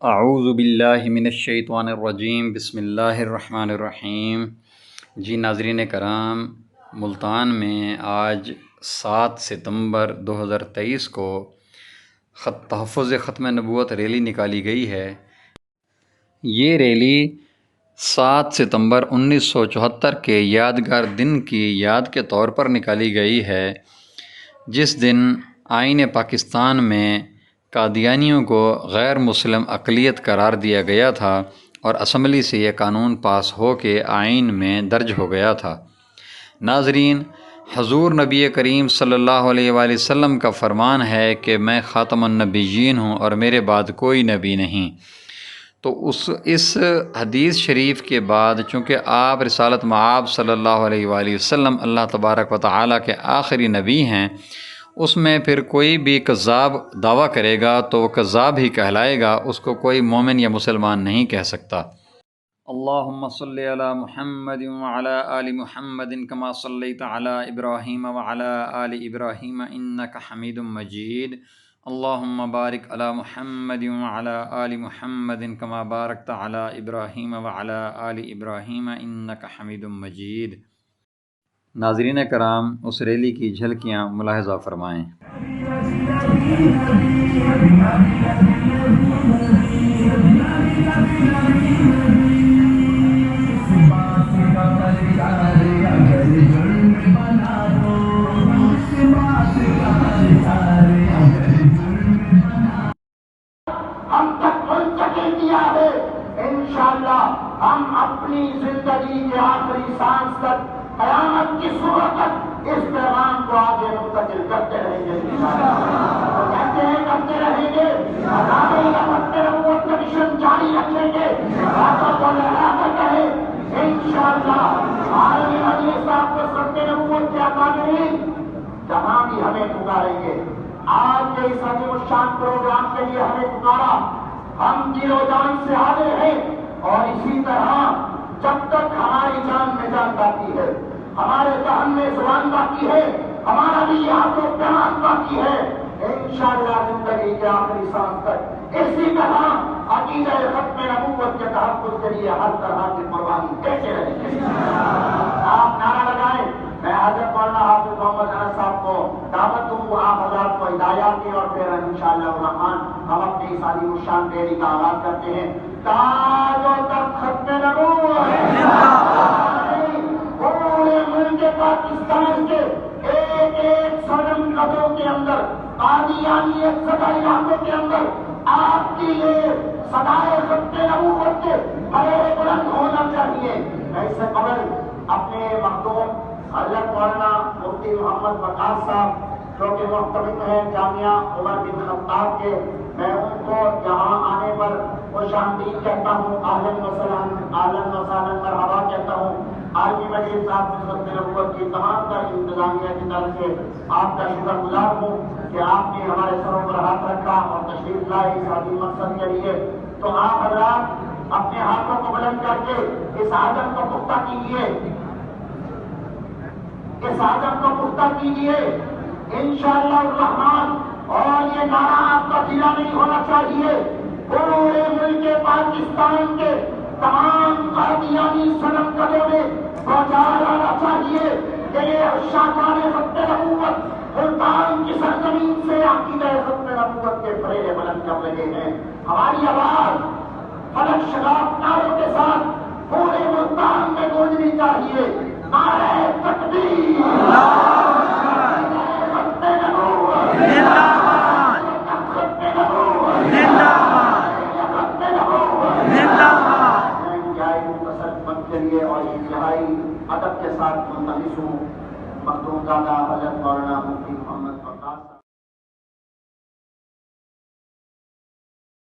اعوذ باللہ من الشیطان الرجیم، بسم اللہ الرحمن الرحیم۔ جی ناظرین کرام، ملتان میں آج 7 ستمبر 2023 کو تحفظ ختم نبوت ریلی نکالی گئی ہے۔ یہ ریلی 7 ستمبر 1974 کے یادگار دن کی یاد کے طور پر نکالی گئی ہے، جس دن آئین پاکستان میں قادیانیوں کو غیر مسلم اقلیت قرار دیا گیا تھا اور اسمبلی سے یہ قانون پاس ہو کے آئین میں درج ہو گیا تھا۔ ناظرین، حضور نبی کریم صلی اللہ علیہ وآلہ وسلم کا فرمان ہے کہ میں خاتم النبیین ہوں اور میرے بعد کوئی نبی نہیں۔ تو اس حدیث شریف کے بعد چونکہ آپ رسالت مآب صلی اللہ علیہ وآلہ وسلم اللہ تبارک و تعالیٰ کے آخری نبی ہیں، اس میں پھر کوئی بھی کذاب دعویٰ کرے گا تو وہ کذاب ہی کہلائے گا، اس کو کوئی مومن یا مسلمان نہیں کہہ سکتا۔ اللہم صلی علی محمد وعلی آل محمد کما صلیت علی ابراہیم وعلی آل ابراہیم انک حمید مجید۔ اللہم بارک علی محمد وعلی آل محمد کما بارکت علی ابراہیم وعلی آل ابراہیم انک حمید مجید۔ ناظرین کرام، اس ریلی کی جھلکیاں ملاحظہ فرمائیں۔ ہم تک منتقل کیا ہے، انشاءاللہ ہم اپنی زندگی کے آخری سانس تک، قیامت کی صبح تک اس پیغام کو آگے منتقل کرتے رہیں گے۔ کہتے ہیں کرتے رہیں گے، ختم نبوت کا مشن جاری رکھیں گے۔ کہے انشاءاللہ عالمی مجلس صاحب کو ختم نبوت کے اکابرین جہاں بھی ہمیں پکاریں گے۔ آج کے اس عظیم الشان پروگرام کے لیے ہمیں پکارا، ہم دل و جان سے حاضر ہیں، اور اسی طرح جب تک ہماری جان میں جان باقی ہے، ہمارے ذہن میں زبان باقی ہے، ہمارا بھی یاد و پیمان باقی ہے، انشاءاللہ زندگی کے آخری سانس تک اسی طرح عقیدہ ختم نبوت کے تحفظ کے لیے ہر طرح کی قربانی دیتے رہیں گے۔ آپ نعرہ لگائیں۔ میں حضرت مولانا حافظ محمد انس صاحب کو دعوت دوں، وہ آپ حضرات کو ہدایات دیں، اور پھر انشاءاللہ الرحمن ہم اپنی اس عظیم الشان ریلی کا آغاز کرتے ہیں۔ تاج و تخت ختم نبوت، پورے ملک پاکستان کے ایک ایک سنم قدوں کے اندر، قادیانیت زدہ علاقوں کے اندر آپ کی یہ صدائے ختم نبوت کے بڑے بلند ہونا چاہیے۔ میں اس سے قبل اپنے مخدوم حضرت مولانا مفتی محمد وقار صاحب جو کہ محتمل ہیں جامعہ عمر بن خطاب کے، میں ان کو یہاں آنے پر خوش آمدید کہتا ہوں، اہلاً وسہلاً مرحبا کہتا ہوں۔ عالمی مجلس صاحب کی ختم نبوت کی تمام تر انتظامیہ کی طرف سے آپ کا شکر گزار ہوں کہ آپ نے ہمارے سروں پر ہاتھ رکھا اور تشریف لائے اس عظیم مقصد کے لیے۔ تو آپ حضرات اپنے ہاتھوں کو بلند کر کے اس عزم کو پختہ کیجیے، اس عزم کو پختہ کیجیے انشاءاللہ الرحمن۔ اور یہ نعرہ آپ کا ڈھیلا نہیں ہونا چاہیے، پورے ملک پاکستان کے تمام قادیانی صنم قدوں میں پہنچایا جانا چاہیے کہ یہ عشاقان ختم نبوت ملتان کی سرزمین سے عقیدہ ختم نبوت کے پریرے بلند کر رہے ہیں۔ ہماری آواز فلک شگاف نعروں کے ساتھ پورے ملتان میں گونجنی چاہیے۔ نعرہ تکبیر، اور انتہائی ادب کے ساتھ منتخب ہوں مخدوم زادہ حضرت مولانا مفتی محمد وقار صاحب۔